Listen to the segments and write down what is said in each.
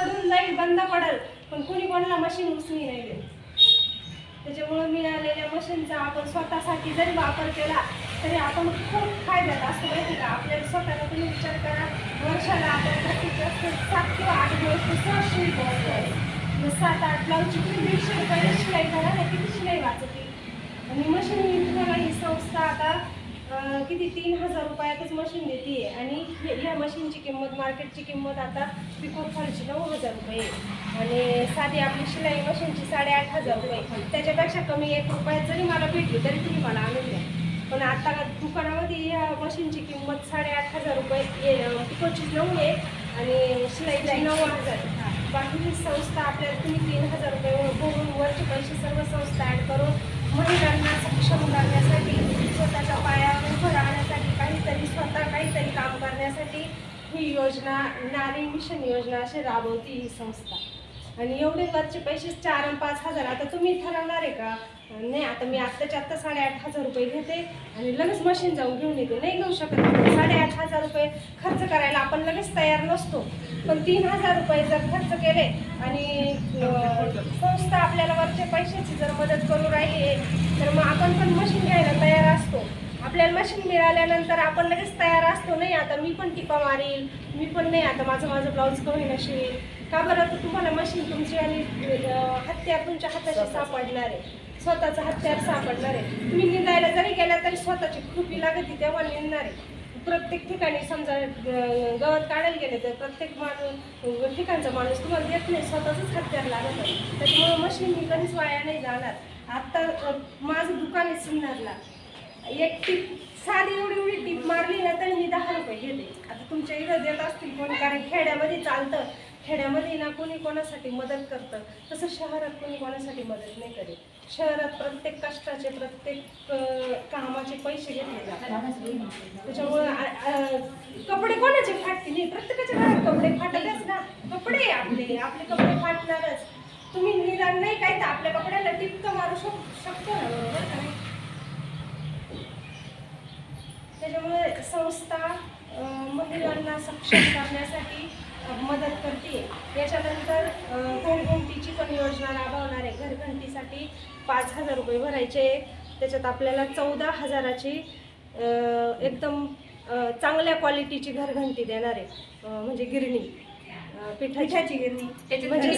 सडून जाईल, बंद पडेल, पण कोणी कोणाला मशीन उचली नाही देत. त्याच्यामुळं मिळालेल्या मशीनचा आपण स्वतःसाठी जरी वापर केला तरी आपण खूप फायद्यात असतो माहिती का. आपल्याला स्वतःला तुम्ही विचार करा, वर्षाला आपण जास्तीत जास्त 7 किंवा 8 दिवस सहज शिलाई पोहोचतो. 7-8 ब्लाऊजची तुम्ही 150 रुपयाला शिलाई करा ना, किती शिलाई वाचते. आणि मशीन तुम्हाला ही संस्था आता किती 3000 रुपयातच मशीन देते. आणि ह्या मशीनची किंमत, मार्केटची किंमत आता पिको फॉलची 9000 रुपये आणि साधी आपली शिलाई मशीनची 8500 रुपये. त्याच्यापेक्षा कमी 1 रुपयात जरी मला भेटली तरी तुम्ही मला आणून द्या. पण आता दुकानामध्ये या मशीनची किंमत 8500 रुपये, पिकोची 9 आहे आणि शिलाईची 9000. बाकीची संस्था आपल्याला तुम्ही 3000 रुपये भरून वरचे पैसे सर्व संस्था ॲड करून महिलांना सक्षम करण्यासाठी, स्वतःच्या पायावर उभं राहण्यासाठी, काहीतरी काम करण्यासाठी ही योजना, नारी मिशन योजना अशी राबवती ही संस्था. आणि एवढे वरचे पैसे 4 आणि 5000 आता तुम्ही ठरवणार आहे का? नाही, आता मी आत्ताच्या आत्ता 8500 रुपये घेते आणि लगेच मशीन जाऊन घेऊन येते, नाही घेऊ शकत. 8500 रुपये खर्च करायला आपण लगेच तयार नसतो. पण 3000 रुपये जर खर्च केले आणि संस्था आपल्याला वरच्या पैशाची जर मदत करू राहिली तर मग आपण पण मशीन घ्यायला तयार असतो. आपल्याला मशीन मिळाल्यानंतर आपण लगेच तयार असतो, नाही आता मी पण टिपा मारील, मी पण नाही आता माझं ब्लाऊज कमी नशील का बरं. तर तुम्हाला मशीन तुमची आणि हत्यार तुमच्या हाताशी सापडणार आहे, स्वतःचं हत्यार सापडणार आहे. तुम्ही निंदायला जरी गेला तरी स्वतःची कृपी लागते तेव्हा निंदणार आहे. प्रत्येक ठिकाणी समजा गवत काढायला गेले तर प्रत्येक ठिकाणचा माणूस तुम्हाला देत नाही, स्वतःचंच हत्यार लागत आहे. त्याच्यामुळे मशीन ही कधीच वाया नाही जाणार. आत्ता माझं दुकान आहे सिन्नरला, एक टीप साधी एवढी टीप मारली ना तर मी 10 रुपये घेते. आता तुमच्या इथं देत असतील कोणी, कारण खेड्यामध्ये चालतं. खेड्यामध्ये ना कोणी कोणासाठी मदत करतं, तसं शहरात कोणी कोणासाठी मदत नाही करेल. शहरात प्रत्येक कष्टाचे, प्रत्येक कामाचे पैसे घेतले जातात. त्याच्यामुळं कपडे कोणाचे फाटते नाही, प्रत्येकाच्या घरात कपडे फाटतच ना. कपडे आपले कपडे फाटणारच. तुम्ही निदान नाही काय तर आपल्या कपड्याला टिप तर मारू शकतो ना. त्याच्यामुळे संस्था महिलांना सक्षम करण्यासाठी मदत करते. याच्यानंतर घरघंटीची पण योजना राबवणार आहे. घरघंटीसाठी 5000 रुपये भरायचे. त्याच्यात आपल्याला 14000ची एकदम चांगल्या क्वालिटीची घरघंटी देणार आहे. म्हणजे गिरणी, पिठाची गिरणी, म्हणजे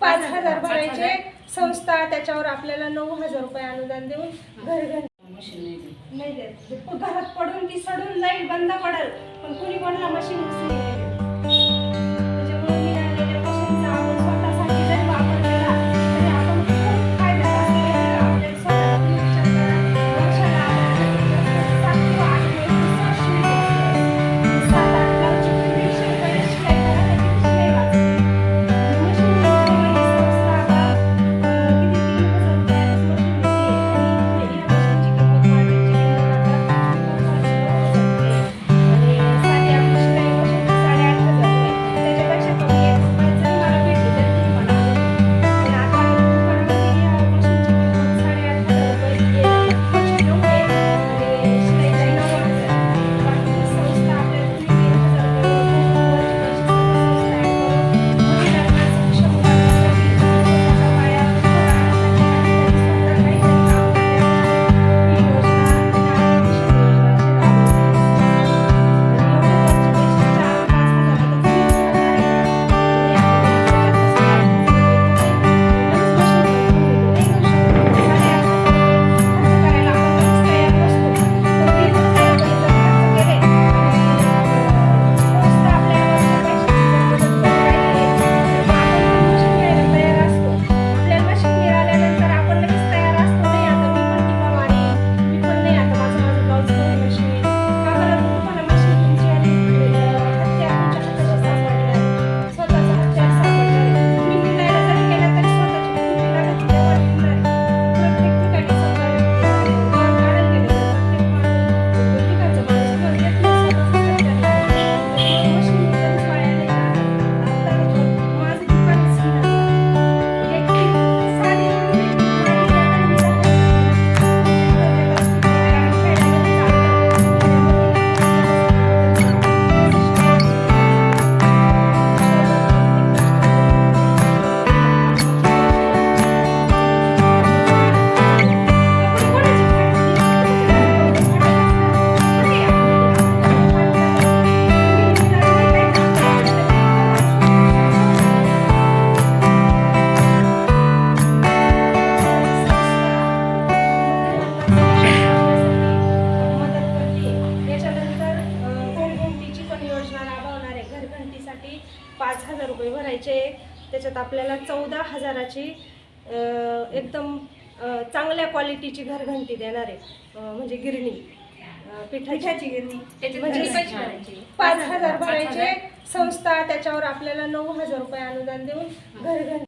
5000 भरायचे. संस्था त्याच्यावर आपल्याला 9000 रुपये अनुदान देऊन घरघंटी नाही देत. घरात पडून ती सडून जाईल, बंद पडेल, पण कोणी कोणाला मशीन उचली नाही देत. त्याच्यामुळे मिळालेल्या मशीनचा आपण स्वतःसाठी जरी वापर केला तरी आपण खूप फायद्यात असतो. आपल्याला स्वतःला तुम्ही विचार करा, वर्षाला आपण 7 किंवा 8 दिवस सहज शिलाई पोहोचतो. 7-8 ब्लाऊजची 150 रुपयाला शिलाई करा ना, किती शिलाई वाचते. मशीन संस्था आता किती 3000 रुपयालाच मशीन देते. आणि या मशीनची किंमत, मार्केटची किंमत आता 5,000 रुपये आणि साधी आपली शिलाई मशीन त्याच्यात आपल्याला 14,000ची एकदम चांगल्या क्वालिटीची घरघंटी देणार आहे, म्हणजे गिरणी, पिठाची गिरणी, म्हणजे 5,000 भरायचे संस्था, त्याच्यावर आपल्याला 9,000 रुपये अनुदान देऊन घरघंटी